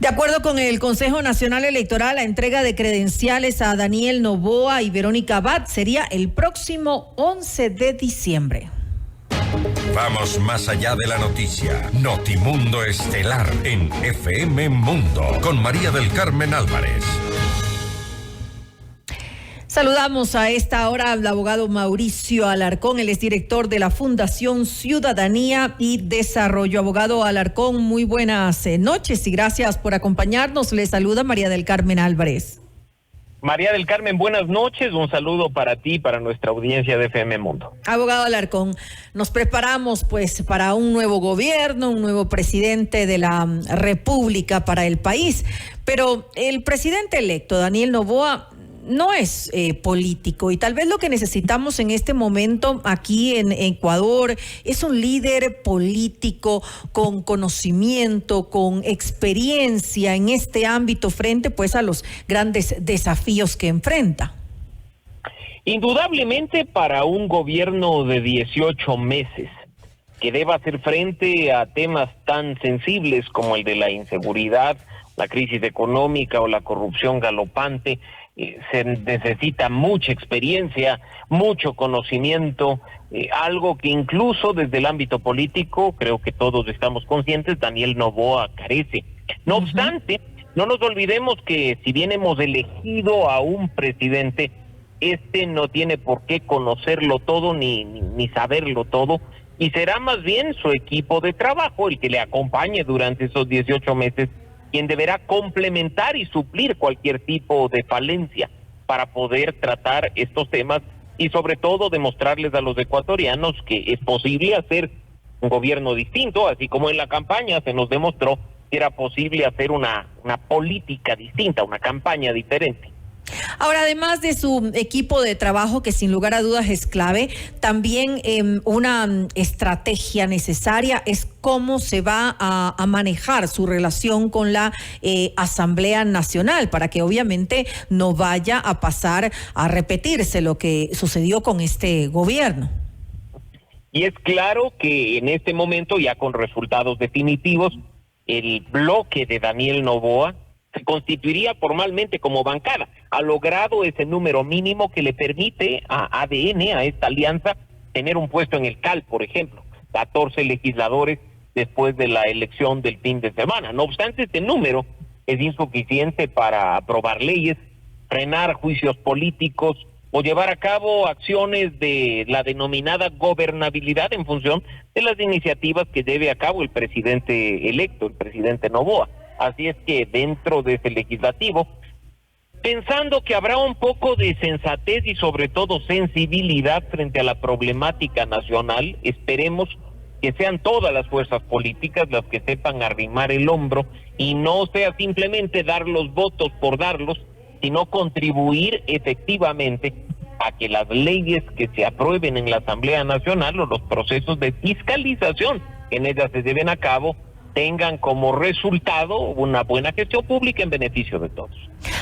De acuerdo con el Consejo Nacional Electoral, la entrega de credenciales a Daniel Noboa y Verónica Abad sería el próximo 11 de diciembre. Vamos más allá de la noticia. Notimundo Estelar en FM Mundo con María del Carmen Álvarez. Saludamos a esta hora al abogado Mauricio Alarcón, él es director de la Fundación Ciudadanía y Desarrollo. Abogado Alarcón, muy buenas noches y gracias por acompañarnos. Le saluda María del Carmen Álvarez. María del Carmen, buenas noches. Un saludo para ti y para nuestra audiencia de FM Mundo. Abogado Alarcón, nos preparamos pues para un nuevo gobierno, un nuevo presidente de la República para el país, pero el presidente electo, Daniel Noboa, no es político y tal vez lo que necesitamos en este momento aquí en Ecuador es un líder político con conocimiento, con experiencia en este ámbito frente pues a los grandes desafíos que enfrenta. Indudablemente para un gobierno de 18 meses que deba hacer frente a temas tan sensibles como el de la inseguridad, la crisis económica o la corrupción galopante, se necesita mucha experiencia, mucho conocimiento, algo que incluso desde el ámbito político, creo que todos estamos conscientes, Daniel Noboa carece. No obstante, no nos olvidemos que si bien hemos elegido a un presidente, este no tiene por qué conocerlo todo ni saberlo todo, y será más bien su equipo de trabajo el que le acompañe durante esos 18 meses, quien deberá complementar y suplir cualquier tipo de falencia para poder tratar estos temas y sobre todo demostrarles a los ecuatorianos que es posible hacer un gobierno distinto, así como en la campaña se nos demostró que era posible hacer una política distinta, una campaña diferente. Ahora, además de su equipo de trabajo, que sin lugar a dudas es clave, también una estrategia necesaria es cómo se va a manejar su relación con la Asamblea Nacional, para que obviamente no vaya a pasar a repetirse lo que sucedió con este gobierno. Y es claro que en este momento, ya con resultados definitivos, el bloque de Daniel Noboa se constituiría formalmente como bancada. Ha logrado ese número mínimo que le permite a ADN, a esta alianza, tener un puesto en el CAL, por ejemplo, 14 legisladores después de la elección del fin de semana. No obstante, este número es insuficiente para aprobar leyes, frenar juicios políticos o llevar a cabo acciones de la denominada gobernabilidad en función de las iniciativas que lleve a cabo el presidente electo, el presidente Noboa. Así es que dentro de ese legislativo, pensando que habrá un poco de sensatez y sobre todo sensibilidad frente a la problemática nacional, esperemos que sean todas las fuerzas políticas las que sepan arrimar el hombro y no sea simplemente dar los votos por darlos, sino contribuir efectivamente a que las leyes que se aprueben en la Asamblea Nacional o los procesos de fiscalización que en ellas se lleven a cabo tengan como resultado una buena gestión pública en beneficio de todos.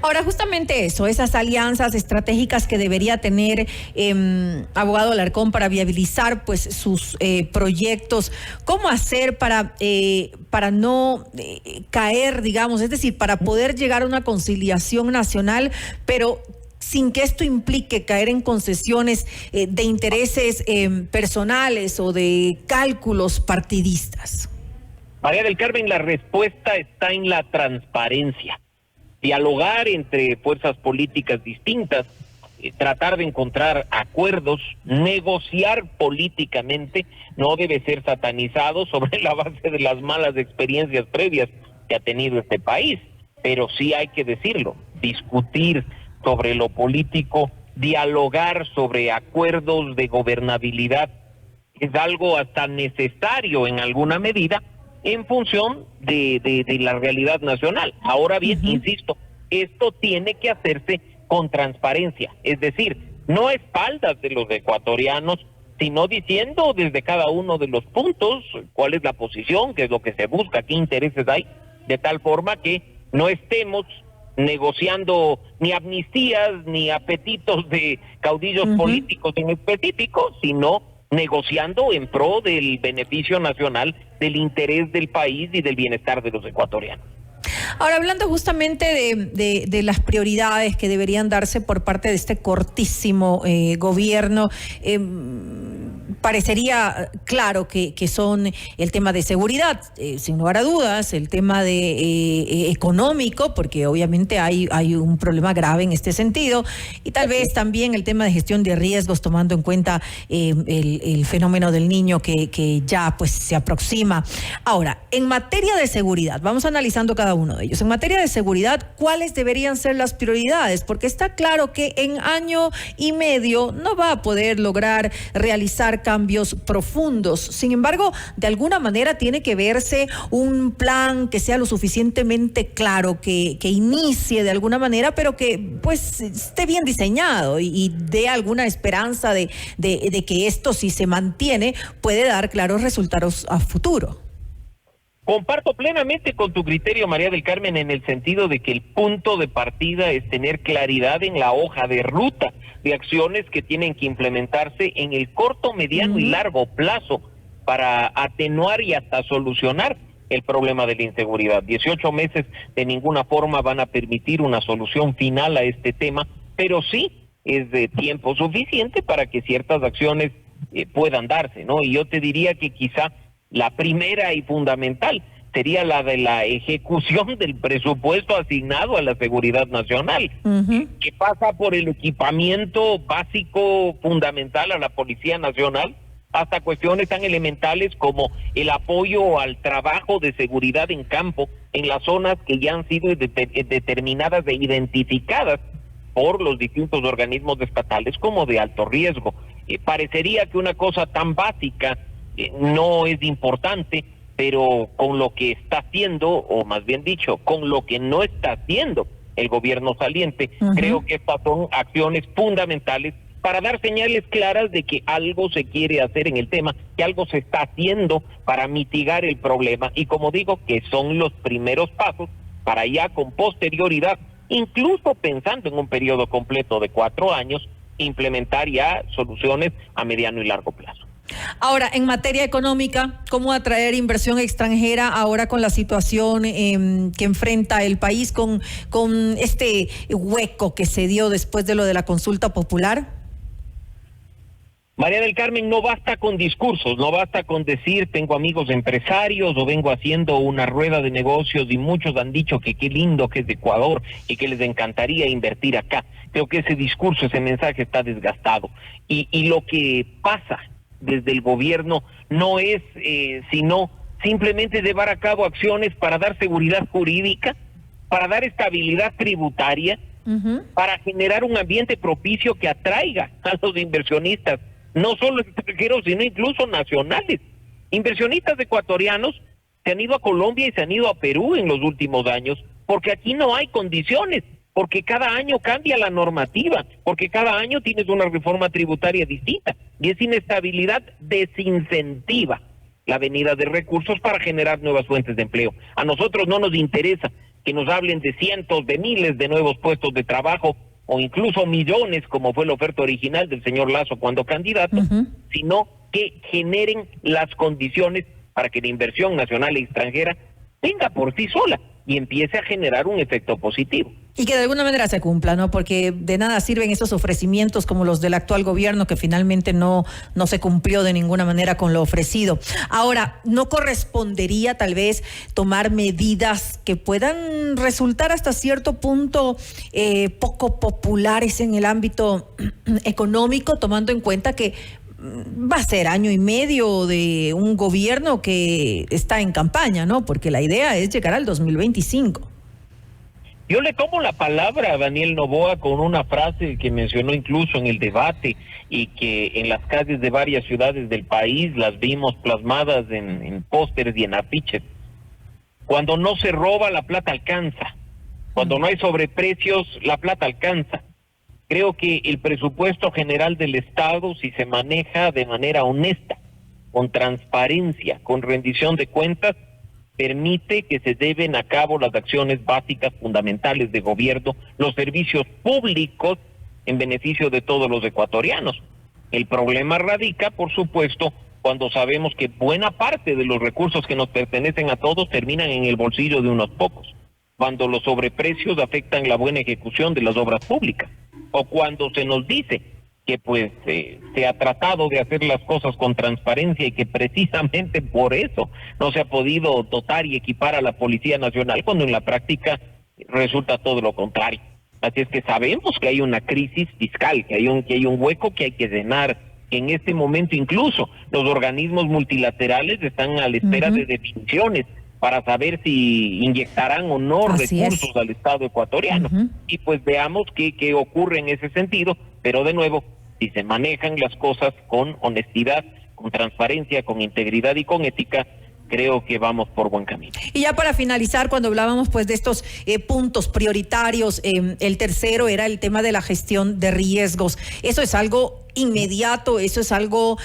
Ahora, justamente eso, esas alianzas estratégicas que debería tener abogado Alarcón para viabilizar pues sus proyectos, ¿cómo hacer para no caer, digamos, es decir, para poder llegar a una conciliación nacional, pero sin que esto implique caer en concesiones de intereses personales o de cálculos partidistas? María del Carmen, la respuesta está en la transparencia. Dialogar entre fuerzas políticas distintas, tratar de encontrar acuerdos, negociar políticamente, no debe ser satanizado sobre la base de las malas experiencias previas que ha tenido este país. Pero sí hay que decirlo, discutir sobre lo político, dialogar sobre acuerdos de gobernabilidad, es algo hasta necesario en alguna medida, en función de la realidad nacional. Ahora bien, insisto, esto tiene que hacerse con transparencia, es decir, no a espaldas de los ecuatorianos, sino diciendo desde cada uno de los puntos cuál es la posición, qué es lo que se busca, qué intereses hay, de tal forma que no estemos negociando ni amnistías ni apetitos de caudillos políticos en específico, sino negociando en pro del beneficio nacional, del interés del país y del bienestar de los ecuatorianos. Ahora, hablando justamente de las prioridades que deberían darse por parte de este cortísimo gobierno, parecería claro que son el tema de seguridad, sin lugar a dudas, el tema de económico, porque obviamente hay un problema grave en este sentido, y tal vez también el tema de gestión de riesgos, tomando en cuenta el fenómeno del niño que ya pues se aproxima. Ahora, en materia de seguridad, vamos analizando cada uno de ellos. En materia de seguridad, ¿cuáles deberían ser las prioridades? Porque está claro que en año y medio no va a poder lograr realizar cambios profundos. Sin embargo, de alguna manera tiene que verse un plan que sea lo suficientemente claro, que inicie de alguna manera, pero que pues esté bien diseñado y dé alguna esperanza de que esto, si se mantiene, puede dar claros resultados a futuro. Comparto plenamente con tu criterio, María del Carmen, en el sentido de que el punto de partida es tener claridad en la hoja de ruta de acciones que tienen que implementarse en el corto, mediano y largo plazo para atenuar y hasta solucionar el problema de la inseguridad. 18 meses de ninguna forma van a permitir una solución final a este tema, pero sí es de tiempo suficiente para que ciertas acciones puedan darse, ¿no? Y yo te diría que quizá la primera y fundamental sería la de la ejecución del presupuesto asignado a la seguridad nacional, que pasa por el equipamiento básico fundamental a la Policía Nacional, hasta cuestiones tan elementales como el apoyo al trabajo de seguridad en campo en las zonas que ya han sido determinadas e identificadas por los distintos organismos estatales como de alto riesgo. Parecería que una cosa tan básica no es importante, pero con lo que está haciendo, o más bien dicho, con lo que no está haciendo el gobierno saliente, creo que estas son acciones fundamentales para dar señales claras de que algo se quiere hacer en el tema, que algo se está haciendo para mitigar el problema, y como digo, que son los primeros pasos para ya con posterioridad, incluso pensando en un periodo completo de 4 años, implementar ya soluciones a mediano y largo plazo. Ahora, en materia económica, ¿cómo atraer inversión extranjera ahora con la situación que enfrenta el país, con este hueco que se dio después de lo de la consulta popular? María del Carmen, no basta con discursos, no basta con decir tengo amigos empresarios o vengo haciendo una rueda de negocios y muchos han dicho que qué lindo que es de Ecuador y que les encantaría invertir acá. Creo que ese discurso, ese mensaje está desgastado y lo que pasa desde el gobierno no es sino simplemente llevar a cabo acciones para dar seguridad jurídica, para dar estabilidad tributaria, para generar un ambiente propicio que atraiga a los inversionistas, no solo extranjeros, sino incluso nacionales. Inversionistas ecuatorianos se han ido a Colombia y se han ido a Perú en los últimos años, porque aquí no hay condiciones, porque cada año cambia la normativa, porque cada año tienes una reforma tributaria distinta, y esa inestabilidad desincentiva la venida de recursos para generar nuevas fuentes de empleo. A nosotros no nos interesa que nos hablen de cientos de miles de nuevos puestos de trabajo, o incluso millones, como fue la oferta original del señor Lasso cuando candidato, sino que generen las condiciones para que la inversión nacional e extranjera venga por sí sola y empiece a generar un efecto positivo. Y que de alguna manera se cumpla, ¿no? Porque de nada sirven esos ofrecimientos como los del actual gobierno, que finalmente no se cumplió de ninguna manera con lo ofrecido. Ahora, ¿no correspondería tal vez tomar medidas que puedan resultar hasta cierto punto poco populares en el ámbito económico, tomando en cuenta que va a ser año y medio de un gobierno que está en campaña, ¿no? Porque la idea es llegar al 2025. Yo le tomo la palabra a Daniel Noboa con una frase que mencionó incluso en el debate y que en las calles de varias ciudades del país las vimos plasmadas en pósteres y en afiches. Cuando no se roba, la plata alcanza. Cuando no hay sobreprecios, la plata alcanza. Creo que el presupuesto general del Estado, si se maneja de manera honesta, con transparencia, con rendición de cuentas, permite que se lleven a cabo las acciones básicas fundamentales de gobierno, los servicios públicos en beneficio de todos los ecuatorianos. El problema radica, por supuesto, cuando sabemos que buena parte de los recursos que nos pertenecen a todos terminan en el bolsillo de unos pocos. cuando los sobreprecios afectan la buena ejecución de las obras públicas, o cuando se nos dice que pues se ha tratado de hacer las cosas con transparencia y que precisamente por eso no se ha podido dotar y equipar a la Policía Nacional, cuando en la práctica resulta todo lo contrario. Así es que sabemos que hay una crisis fiscal, que hay un hueco que hay que llenar, que en este momento incluso los organismos multilaterales están a la espera de definiciones para saber si inyectarán o no recursos al Estado ecuatoriano. Y pues veamos qué ocurre en ese sentido, pero de nuevo, si se manejan las cosas con honestidad, con transparencia, con integridad y con ética, creo que vamos por buen camino. Y ya para finalizar, cuando hablábamos pues de estos puntos prioritarios, el tercero era el tema de la gestión de riesgos. Eso es algo inmediato, eso es algo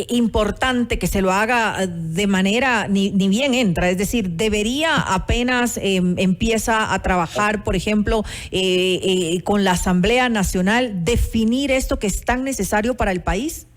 importante que se lo haga de manera ni bien entra, es decir, debería apenas empieza a trabajar, por ejemplo, con la Asamblea Nacional, definir esto que es tan necesario para el país.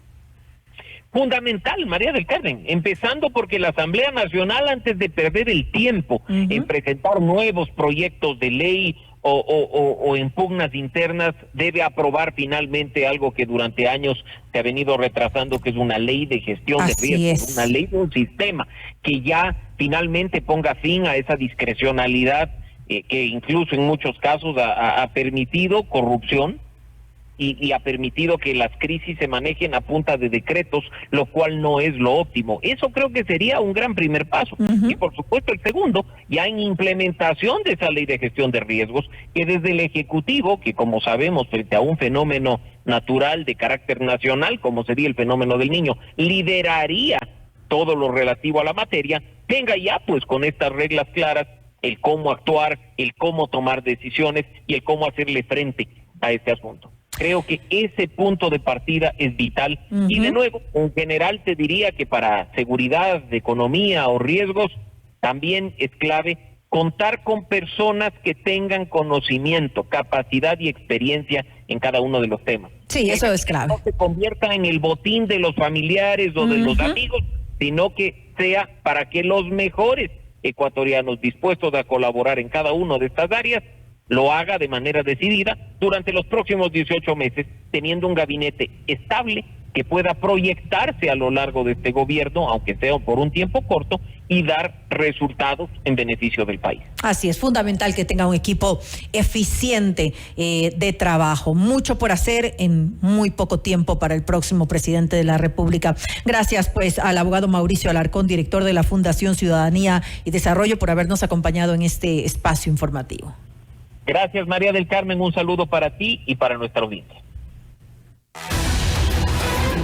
Fundamental, María del Carmen, empezando porque la Asamblea Nacional, antes de perder el tiempo en presentar nuevos proyectos de ley o en pugnas internas, debe aprobar finalmente algo que durante años se ha venido retrasando, que es una ley de gestión de riesgos, una ley de un sistema que ya finalmente ponga fin a esa discrecionalidad que incluso en muchos casos ha permitido corrupción, y ha permitido que las crisis se manejen a punta de decretos, lo cual no es lo óptimo. Eso creo que sería un gran primer paso. Y por supuesto el segundo, ya en implementación de esa ley de gestión de riesgos, que desde el Ejecutivo, que como sabemos frente a un fenómeno natural de carácter nacional, como sería el fenómeno del Niño, lideraría todo lo relativo a la materia, tenga ya pues con estas reglas claras el cómo actuar, el cómo tomar decisiones y el cómo hacerle frente a este asunto. Creo que ese punto de partida es vital. Y de nuevo, en general te diría que para seguridad, de economía o riesgos, también es clave contar con personas que tengan conocimiento, capacidad y experiencia en cada uno de los temas. Sí, eso es clave. No se convierta en el botín de los familiares o de los amigos, sino que sea para que los mejores ecuatorianos dispuestos a colaborar en cada una de estas áreas lo haga de manera decidida durante los próximos 18 meses, teniendo un gabinete estable que pueda proyectarse a lo largo de este gobierno, aunque sea por un tiempo corto, y dar resultados en beneficio del país. Así es, fundamental que tenga un equipo eficiente de trabajo. Mucho por hacer en muy poco tiempo para el próximo presidente de la República. Gracias pues al abogado Mauricio Alarcón, director de la Fundación Ciudadanía y Desarrollo, por habernos acompañado en este espacio informativo. Gracias, María del Carmen, un saludo para ti y para nuestra audiencia.